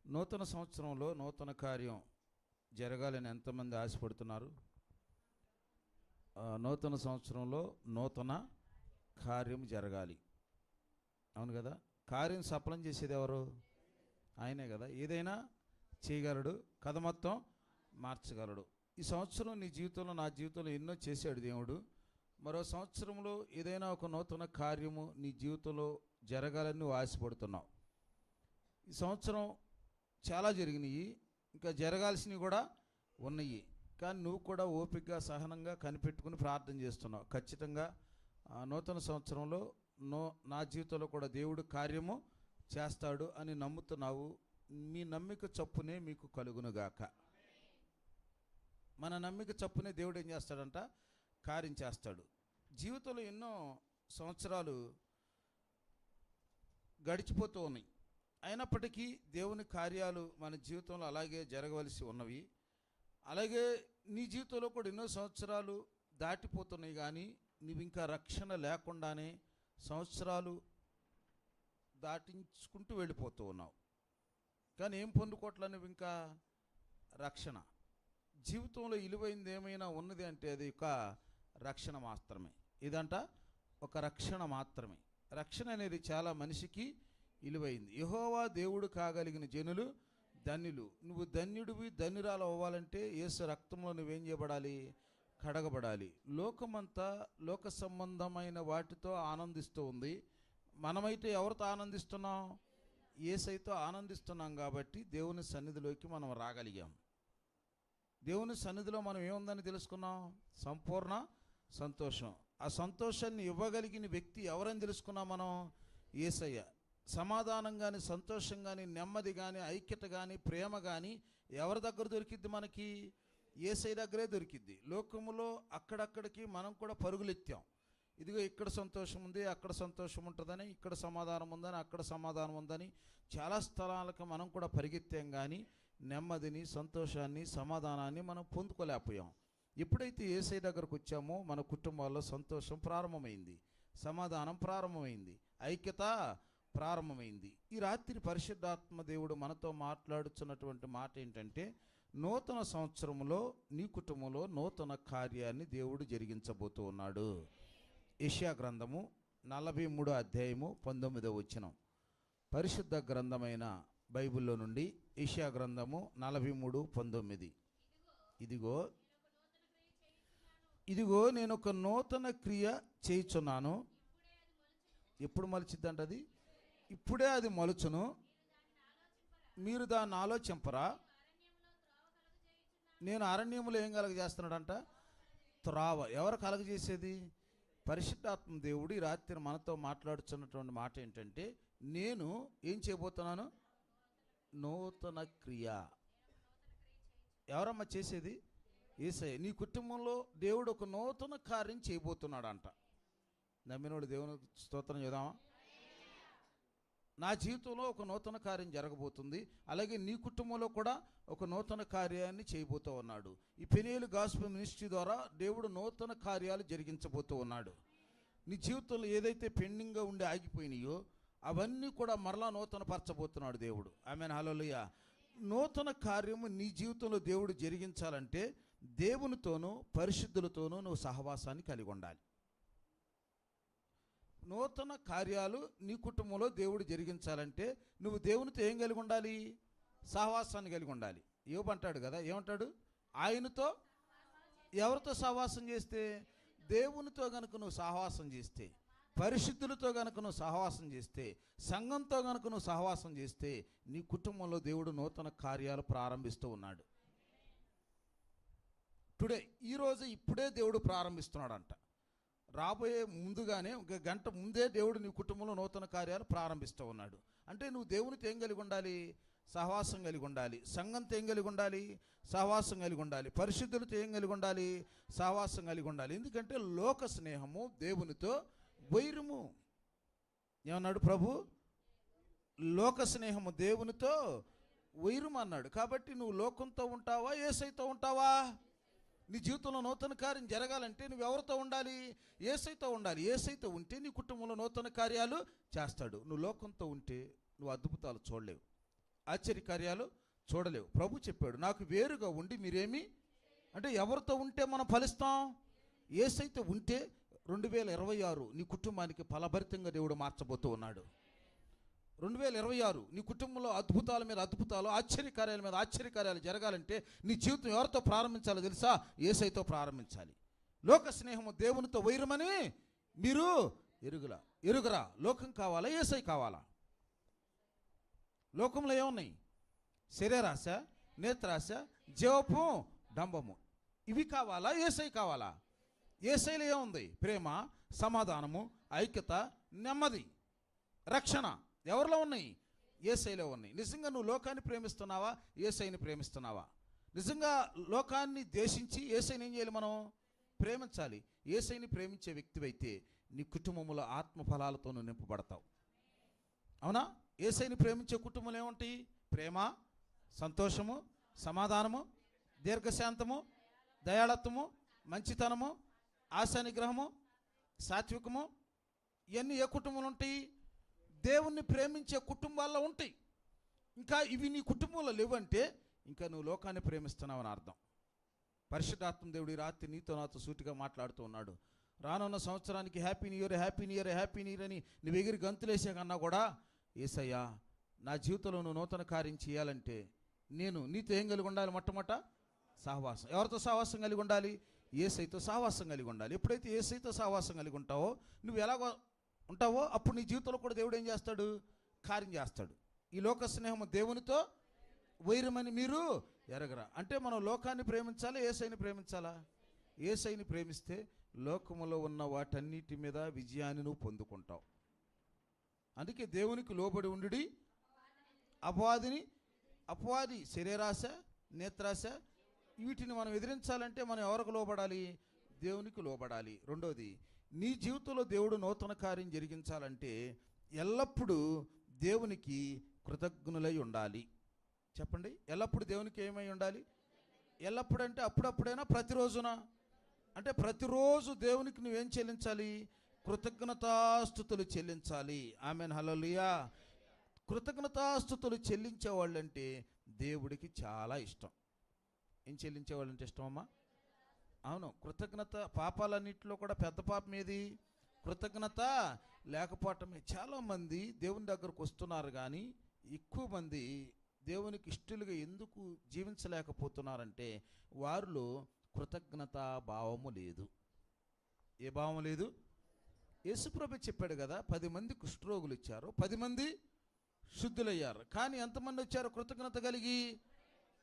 నూతన సంవత్సరంలో నూతన కార్యం జరగాలని ఎంతమంది ఆశపడుతున్నారు? నూతన సంవత్సరంలో నూతన కార్యం జరగాలి. అవును కదా? కార్యం సఫలం చేసేది ఎవరు? ఆయనే కదా. ఏదైనా చేయగలడు, కథ మొత్తం మార్చగలడు. ఈ సంవత్సరం నీ జీవితంలో, నా జీవితంలో ఎన్నో చేశాడు దేవుడు. మరో సంవత్సరంలో ఏదైనా ఒక నూతన కార్యము నీ జీవితంలో జరగాలని నువ్వు ఆశపడుతున్నావు. ఈ సంవత్సరం చాలా జరిగినాయి, ఇంకా జరగాల్సినవి కూడా ఉన్నాయి. కానీ నువ్వు కూడా ఓపికగా, సహనంగా కనిపెట్టుకుని ప్రార్థన చేస్తున్నావు. ఖచ్చితంగా నూతన సంవత్సరంలో నా జీవితంలో కూడా దేవుడు కార్యము చేస్తాడు అని నమ్ముతున్నావు. మీ నమ్మిక చొప్పునే మీకు కలుగునుగాక. మన నమ్మిక చొప్పునే దేవుడు ఏం చేస్తాడంట? కార్యం చేస్తాడు. జీవితంలో ఎన్నో సంవత్సరాలు గడిచిపోతూ ఉన్నాయి. అయినప్పటికీ దేవుని కార్యాలు మన జీవితంలో అలాగే జరగవలసి ఉన్నవి. అలాగే నీ జీవితంలో కూడా ఎన్నో సంవత్సరాలు దాటిపోతున్నాయి, కానీ నువ్వు ఇంకా రక్షణ లేకుండానే సంవత్సరాలు దాటించుకుంటూ వెళ్ళిపోతూ ఉన్నావు. కానీ ఏం పొందుకోవట్లే నువ్వు? ఇంకా రక్షణ. జీవితంలో విలువైంది ఏమైనా ఉన్నది అంటే అది ఒక రక్షణ మాత్రమే. ఇదంట ఒక రక్షణ మాత్రమే. రక్షణ అనేది చాలా మనిషికి విలువైంది. యెహోవా దేవుడు కాగలిగిన జనులు ధన్యులు. నువ్వు ధన్యుడివి, ధన్యురాలు అవ్వాలంటే యేసు రక్తంలో నువ్వేం చేయబడాలి? కడగబడాలి. లోకమంతా లోక సంబంధమైన వాటితో ఆనందిస్తూ ఉంది. మనమైతే ఎవరితో ఆనందిస్తున్నాం? యేసయ్యతో ఆనందిస్తున్నాం. కాబట్టి దేవుని సన్నిధిలోకి మనం రాగలిగాం. దేవుని సన్నిధిలో మనం ఏముందని తెలుసుకున్నాం? సంపూర్ణ సంతోషం. ఆ సంతోషాన్ని ఇవ్వగలిగిన వ్యక్తి ఎవరని తెలుసుకున్నాం మనం? యేసయ్య. సమాధానం కానీ, సంతోషం కానీ, నెమ్మది కానీ, ఐక్యత కానీ, ప్రేమ కానీ ఎవరి దగ్గర దొరికిద్ది? మనకి యేసయ్య దగ్గరే దొరికిద్ది. లోకములో అక్కడక్కడికి మనం కూడా పరుగులెత్తాం. ఇదిగో ఇక్కడ సంతోషం ఉంది, అక్కడ సంతోషం ఉంటుందని, ఇక్కడ సమాధానం ఉందని, అక్కడ సమాధానం ఉందని చాలా స్థలాలకు మనం కూడా పరిగెత్తాం. కానీ నెమ్మదిని, సంతోషాన్ని, సమాధానాన్ని మనం పొందుకోలేకపోయాం. ఎప్పుడైతే యేసయ్య దగ్గరకు వచ్చామో మన కుటుంబాల్లో సంతోషం ప్రారంభమైంది, సమాధానం ప్రారంభమైంది, ఐక్యత ప్రారంభమైంది. ఈ రాత్రి పరిశుద్ధాత్మ దేవుడు మనతో మాట్లాడుతున్నటువంటి మాట ఏంటంటే, నూతన సంవత్సరంలో నీ కుటుంబంలో నూతన కార్యాన్ని దేవుడు జరిగించబోతూ ఉన్నాడు. యెషయా గ్రంథము 43వ అధ్యాయము 19వ వచనం. పరిశుద్ధ గ్రంథమైన బైబిల్లో నుండి యెషయా గ్రంథము 43:19. ఇదిగో నేను ఒక నూతన క్రియ చేయుచున్నాను. ఎప్పుడు మలిచిద్దంట? అది ఇప్పుడే అది మలుచును, మీరు దాన్ని ఆలోచింపరా? నేను అరణ్యములో ఏం కలగజేస్తున్నాడంట? త్రావ. ఎవరు కలగజేసేది? పరిశుద్ధాత్మ దేవుడు ఈ రాత్రి మనతో మాట్లాడుతున్నటువంటి మాట ఏంటంటే, నేను ఏం చేయబోతున్నాను? నూతన క్రియ. ఎవరమ్మా చేసేది? యేసయ్య. నీ కుటుంబంలో దేవుడు ఒక నూతన కార్యం చేయబోతున్నాడంట. నమ్మినోడు దేవుని స్తోత్రం చేద్దామా? నా జీవితంలో ఒక నూతన కార్యం జరగబోతుంది. అలాగే నీ కుటుంబంలో కూడా ఒక నూతన కార్యాన్ని చేయబోతూ ఉన్నాడు. ఈ పెనియేలు గాస్పెల్ మినిస్ట్రీ ద్వారా దేవుడు నూతన కార్యాలు జరిగించబోతూ ఉన్నాడు. నీ జీవితంలో ఏదైతే పెండింగ్గా ఉండి ఆగిపోయినాయో అవన్నీ కూడా మరలా నూతన పరచబోతున్నాడు దేవుడు. ఆమేన్, హల్లెలూయా. నూతన కార్యము నీ జీవితంలో దేవుడు జరిగించాలంటే దేవునితోనూ పరిశుద్ధులతోనూ నువ్వు సహవాసాన్ని కలిగి ఉండాలి. నూతన కార్యాలు నీ కుటుంబంలో దేవుడు జరిగించాలంటే నువ్వు దేవునితో ఏం కలిగి ఉండాలి? సహవాసాన్ని కలిగి ఉండాలి. యోబు కదా, ఏమంటాడు? ఆయనతో. ఎవరితో సహవాసం చేస్తే? దేవునితో గనుక నువ్వు సహవాసం చేస్తే, పరిశుద్ధులతో గనుక నువ్వు సహవాసం చేస్తే, సంఘంతో గనుక నువ్వు సహవాసం చేస్తే నీ కుటుంబంలో దేవుడు నూతన కార్యాలు ప్రారంభిస్తూ ఉన్నాడు. టుడే, ఈరోజు ఇప్పుడే దేవుడు ప్రారంభిస్తున్నాడంట. రాబోయే ముందుగానే ఒక గంట ముందే దేవుడు నీ కుటుంబంలో నూతన కార్యాలు ప్రారంభిస్తూ ఉన్నాడు. అంటే నువ్వు దేవునితో ఏం కలిగి ఉండాలి? సహవాసం కలిగి ఉండాలి. సంఘంతో ఏం కలిగి ఉండాలి? సహవాసం కలిగి ఉండాలి. పరిశుద్ధులతో ఏం కలిగి ఉండాలి? సహవాసం కలిగి ఉండాలి. ఎందుకంటే లోక స్నేహము దేవునితో వైరము. ఏమన్నాడు ప్రభు? లోక స్నేహము దేవునితో వైరము అన్నాడు. కాబట్టి నువ్వు లోకంతో ఉంటావా, యేసయ్యతో ఉంటావా? నీ జీవితంలో నూతన కార్యం జరగాలంటే నువ్వు ఎవరితో ఉండాలి? యేసయ్యతో ఉండాలి. యేసయ్యతో ఉంటే నీ కుటుంబంలో నూతన కార్యాలు చేస్తాడు. నువ్వు లోకంతో ఉంటే నువ్వు అద్భుతాలు చూడలేవు. ఆశ్చర్యకార్యాలు చూడలేవు. ప్రభు చెప్పాడు, నాకు వేరుగా ఉండి మీరేమి అంటే ఎవరితో ఉంటే మనం ఫలిస్తాం? యేసైతే ఉంటే 2026 నీ కుటుంబానికి ఫలభరితంగా దేవుడు మార్చబోతూ ఉన్నాడు. 2026 నీ కుటుంబంలో అద్భుతాల మీద అద్భుతాలు, ఆశ్చర్యకార్యాల మీద ఆశ్చర్యకార్యాలు జరగాలంటే నీ జీవితం ఎవరితో ప్రారంభించాలో తెలుసా? యేసైతో ప్రారంభించాలి. లోక స్నేహము దేవునితో వైరమని మీరు ఎరుగురా. లోకం కావాలా, యేసై కావాలా? లోకంలో ఏమున్నాయి? శరీరాశ, నేత్రాశ, జీవపు డంబము. ఇవి కావాలా, యేసై కావాలా? యేసైలో ఏముంది? ప్రేమ, సమాధానము, ఐక్యత, నెమ్మది, రక్షణ ఎవరిలో ఉన్నాయి? యేసైలో ఉన్నాయి. నిజంగా నువ్వు లోకాన్ని ప్రేమిస్తున్నావా, యేసైని ప్రేమిస్తున్నావా? నిజంగా లోకాన్ని ద్వేషించి యేసైని ఏం చేయాలి? మనం ప్రేమించాలి. యేసైని ప్రేమించే వ్యక్తివైతే నీ కుటుంబంలో ఆత్మఫలాలతో నువ్వు నింపబడతావు. అవునా? యేసైని ప్రేమించే కుటుంబంలో ఏముంటాయి? ప్రేమ, సంతోషము, సమాధానము, దీర్ఘశాంతము, దయాళత్వము, మంచితనము, ఆశానిగ్రహము, సాత్వికము. ఇవన్నీ ఏ కుటుంబంలో ఉంటాయి? దేవుణ్ణి ప్రేమించే కుటుంబాల్లో ఉంటాయి. ఇంకా ఇవి నీ కుటుంబంలో లేవంటే ఇంకా నువ్వు లోకాన్ని ప్రేమిస్తున్నావని అర్థం. పరిశుద్ధాత్మ దేవుడు ఈ రాత్రి నీతో నాతో సూటిగా మాట్లాడుతూ ఉన్నాడు. రానున్న సంవత్సరానికి happy new year, happy new year, happy new year అని నువ్వు ఎగిరి గంతులేసే కన్నా కూడా, యేసయ్యా నా జీవితంలో నువ్వు నూతన కార్యం చేయాలంటే నేను నీతో ఏం కలిగి ఉండాలి? మొట్టమొదట సహవాసం. ఎవరితో సహవాసం కలిగి ఉండాలి? యేసైతో సహవాసం కలిగి ఉండాలి. ఎప్పుడైతే యేసైతో సహవాసం కలిగి ఉంటావో, నువ్వు ఎలాగో ఉంటావో అప్పుడు నీ జీవితంలో కూడా దేవుడు ఏం చేస్తాడు? కార్యం చేస్తాడు. ఈ లోక స్నేహము దేవునితో వైరమని మీరు ఎరగరా. అంటే మనం లోకాన్ని ప్రేమించాలా, యేసైని ప్రేమించాలా? యేసైని ప్రేమిస్తే లోకములో ఉన్న వాటన్నిటి మీద విజయాన్ని నువ్వు పొందుకుంటావు. అందుకే దేవునికి లోబడి ఉండి అపవాది శరీరాశ, నేత్రాశ, వీటిని మనం ఎదిరించాలంటే మనం ఎవరికి లోబడాలి? దేవునికి లోబడాలి. రెండోది, నీ జీవితంలో దేవుడు నూతన కార్యం జరిగించాలంటే ఎల్లప్పుడూ దేవునికి కృతజ్ఞులై ఉండాలి. చెప్పండి, ఎల్లప్పుడు దేవునికి ఏమై ఉండాలి? ఎల్లప్పుడు అంటే అప్పుడప్పుడైనా, ప్రతిరోజున అంటే ప్రతిరోజు దేవునికి నువ్వేం చెల్లించాలి? కృతజ్ఞతాస్తుతులు చెల్లించాలి. ఆమెన్, హల్లెలూయా. కృతజ్ఞతాస్తుతులు చెల్లించేవాళ్ళంటే దేవుడికి చాలా ఇష్టం. ఏం చెల్లించేవాళ్ళంటే ఇష్టమమ్మా? అవును, కృతజ్ఞత. పాపాలన్నింటిలో కూడా పెద్ద పాపం ఏది? కృతజ్ఞత లేకపోవటమే. చాలామంది దేవుని దగ్గరకు వస్తున్నారు కానీ ఎక్కువ మంది దేవునికి ఇష్టలుగా ఎందుకు జీవించలేకపోతున్నారంటే వారిలో కృతజ్ఞత భావము లేదు. ఏ భావము లేదు? యేసుప్రభు చెప్పాడు కదా, 10 మంది కుష్ఠరోగులు ఇచ్చారు, 10 మంది శుద్ధులయ్యారు. కానీ ఎంతమంది వచ్చారు కృతజ్ఞత కలిగి?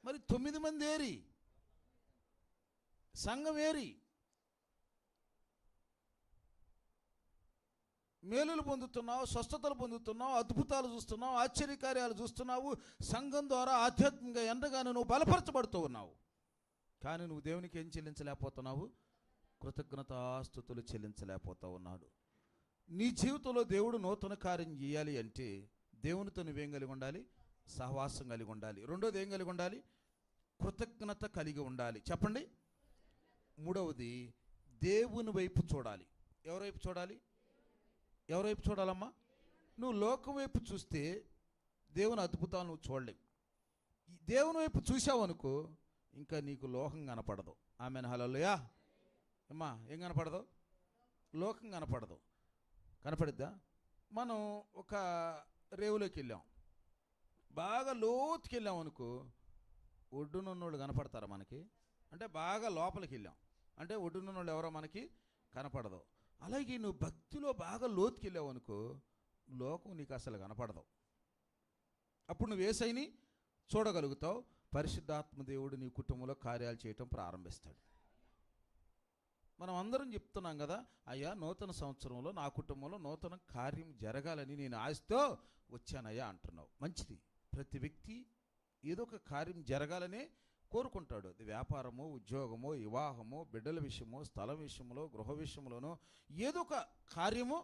మరి 9 మంది ఏరి? సంఘం ఏరి? మేలులు పొందుతున్నావు, స్వస్థతలు పొందుతున్నావు, అద్భుతాలు చూస్తున్నావు, ఆశ్చర్యకార్యాలు చూస్తున్నావు. సంఘం ద్వారా ఆధ్యాత్మికంగా ఎండగానే నువ్వు బలపరచబడుతూ ఉన్నావు. కానీ నువ్వు దేవునికి ఏం చెల్లించలేకపోతున్నావు? కృతజ్ఞతాస్తుతులు చెల్లించలేకపోతూ ఉన్నాడు. నీ జీవితంలో దేవుడు నూతన కార్యం చేయాలి అంటే దేవునితో నువ్వేం కలిగి ఉండాలి? సహవాసం కలిగి ఉండాలి. రెండోది ఏం కలిగి ఉండాలి? కృతజ్ఞత కలిగి ఉండాలి. చెప్పండి. మూడవది, దేవుని వైపు చూడాలి. ఎవరి వైపు చూడాలి? ఎవరి వైపు చూడాలమ్మా? నువ్వు లోకం వైపు చూస్తే దేవుని అద్భుతాలు నువ్వు చూడలేవు. దేవుని వైపు చూసావనుకో ఇంకా నీకు లోకం కనపడదు. ఆమెన్, హల్లెలూయా. అమ్మా, ఏం కనపడదు? లోకం కనపడదు. కనపడిద్దా? మనం ఒక రేవులోకి వెళ్ళాం, బాగా లోతుకి వెళ్ళాం అనుకో, ఒడ్డునున్నోళ్ళు కనపడతారా మనకి? అంటే బాగా లోపలికి వెళ్ళాం అంటే ఒడ్డునున్నోళ్ళు ఎవరో మనకి కనపడదు. అలాగే నువ్వు భక్తిలో బాగా లోతుకి వెళ్ళావు అనుకో, లోకం నీకు అసలు కనపడదు. అప్పుడు నువ్వు యేసయ్యని చూడగలుగుతావు. పరిశుద్ధాత్మ దేవుడు నీ కుటుంబంలో కార్యాలు చేయటం ప్రారంభిస్తాడు. మనం అందరం చెప్తున్నాం కదా, అయ్యా నూతన సంవత్సరంలో నా కుటుంబంలో నూతన కార్యం జరగాలని నేను ఆశతో వచ్చానయ్యా అంటున్నావు. మంచిది. ప్రతి వ్యక్తి ఏదో ఒక కార్యం జరగాలనే కోరుకుంటాడు. అది వ్యాపారము, ఉద్యోగము, వివాహము, బిడ్డల విషయము, స్థలం విషయంలో, గృహ విషయంలోనూ ఏదో ఒక కార్యము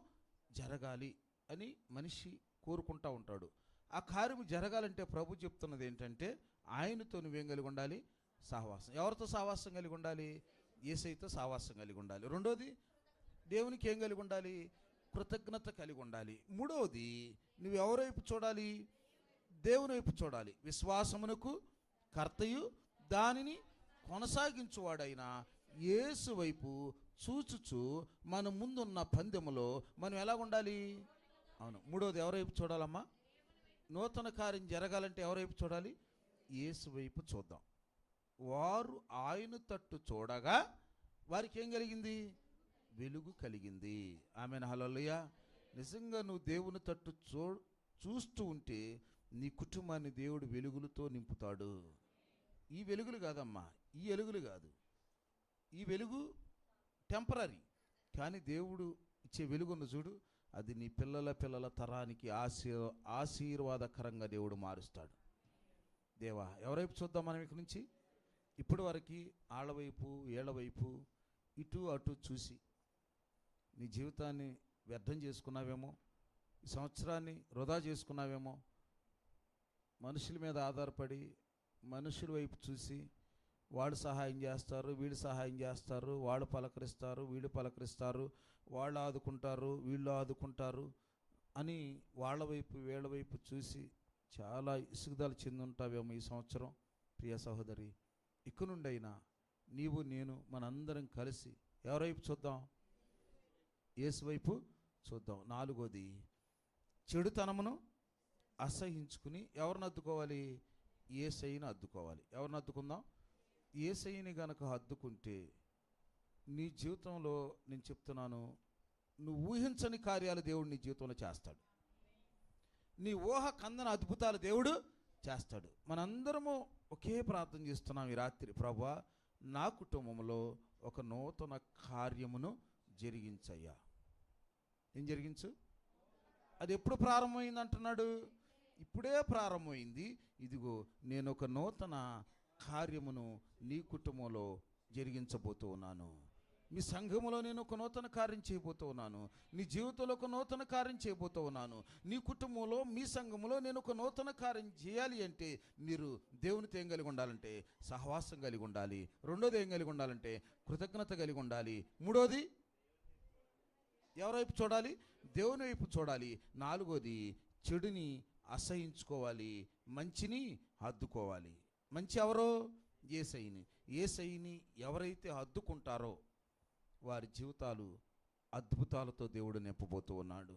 జరగాలి అని మనిషి కోరుకుంటూ ఉంటాడు. ఆ కార్యము జరగాలంటే ప్రభు చెప్తున్నది ఏంటంటే ఆయనతో నువ్వేం కలిగి ఉండాలి? సహవాసం. ఎవరితో సహవాసం కలిగి ఉండాలి? యేసయ్యతో సహవాసం కలిగి ఉండాలి. రెండోది, దేవునికి ఏం కలిగి ఉండాలి? కృతజ్ఞత కలిగి ఉండాలి. మూడవది, నువ్వు ఎవరి వైపు చూడాలి? దేవుని వైపు చూడాలి. విశ్వాసమునకు కర్తయు దానిని కొనసాగించువాడైన యేసు వైపు చూచుచు మన ముందున్న పందెములో మనం ఎలా ఉండాలి? అవును. మూడోది ఎవరి వైపు చూడాలమ్మా? నూతన కార్యం జరగాలంటే ఎవరి వైపు చూడాలి? యేసు వైపు చూద్దాం. వారు ఆయన తట్టు చూడగా వారికి ఏం కలిగింది? వెలుగు కలిగింది. ఆమేన్, హల్లెలూయా. నిజంగా నువ్వు దేవుని తట్టు చూస్తూ ఉంటే నీ కుటుంబాన్ని దేవుడు వెలుగులతో నింపుతాడు. ఈ వెలుగులు కాదమ్మా, ఈ వెలుగులు కాదు. ఈ వెలుగు టెంపరరీ, కానీ దేవుడు ఇచ్చే వెలుగును చూడు, అది నీ పిల్లల తరానికి ఆశీర్వాదకరంగా దేవుడు మారుస్తాడు. దేవా, ఎవరైపు చూద్దాం మనం ఇక్కడి నుంచి? ఇప్పటి వరకు ఆళ్ళ వైపు ఏళ్ల వైపు ఇటు అటు చూసి నీ జీవితాన్ని వ్యర్థం చేసుకున్నావేమో, ఈ సంవత్సరాన్ని వృధా చేసుకున్నావేమో. మనుషుల మీద ఆధారపడి మనుషుల వైపు చూసి వాళ్ళు సహాయం చేస్తారు, వీళ్ళు సహాయం చేస్తారు, వాళ్ళు పలకరిస్తారు, వీళ్ళు పలకరిస్తారు, వాళ్ళు ఆదుకుంటారు, వీళ్ళు ఆదుకుంటారు అని వాళ్ళ వైపు వీళ్ళ వైపు చూసి చాలా ఇసుగుదల చెందుంటావేమో ఈ సంవత్సరం. ప్రియ సహోదరి, ఇక నుండైనా నీవు నేను మనందరం కలిసి ఎవరైపు చూద్దాం? యేసు వైపు చూద్దాం. నాలుగోది, చెడుతనమును అసహించుకుని ఎవరిని అద్దుకోవాలి? యేసయ్యను అద్దుకోవాలి. ఎవరిని అద్దుకుందాం? యేసయ్యని గనక అద్దుకుంటే నీ జీవితంలో నేను చెప్తున్నాను, నువ్వు ఊహించని కార్యాలు దేవుడు నీ జీవితంలో చేస్తాడు. నీ ఊహ కందని అద్భుతాలు దేవుడు చేస్తాడు. మనందరము ఒకే ప్రార్థన చేస్తున్నాం ఈ రాత్రి. ప్రభువా, నా కుటుంబంలో ఒక నూతన కార్యమును జరిగించయ్యా. ఏం జరిగించు? అది ఎప్పుడు ప్రారంభమైంది అంటున్నాడు? ఇప్పుడే ప్రారంభమైంది. ఇదిగో నేను ఒక నూతన కార్యమును నీ కుటుంబంలో జరిగించబోతూ ఉన్నాను. మీ సంఘములో నేను ఒక నూతన కార్యం చేయబోతూ ఉన్నాను. నీ జీవితంలో ఒక నూతన కార్యం చేయబోతూ ఉన్నాను. నీ కుటుంబంలో, మీ సంఘములో నేను ఒక నూతన కార్యం చేయాలి అంటే మీరు దేవునితో ఏం కలిగి ఉండాలంటే? సహవాసం కలిగి ఉండాలి. రెండోది ఏం కలిగి ఉండాలంటే? కృతజ్ఞత కలిగి ఉండాలి. మూడోది ఎవరి వైపు చూడాలి? దేవుని వైపు చూడాలి. నాలుగోది, చెడుని అసహించుకోవాలి, మంచిని హద్దుకోవాలి. మంచి ఎవరో? యేసయ్యని. యేసయ్యని ఎవరైతే హద్దుకుంటారో వారి జీవితాలు అద్భుతాలతో దేవుడు నింపబోతూ ఉన్నాడు.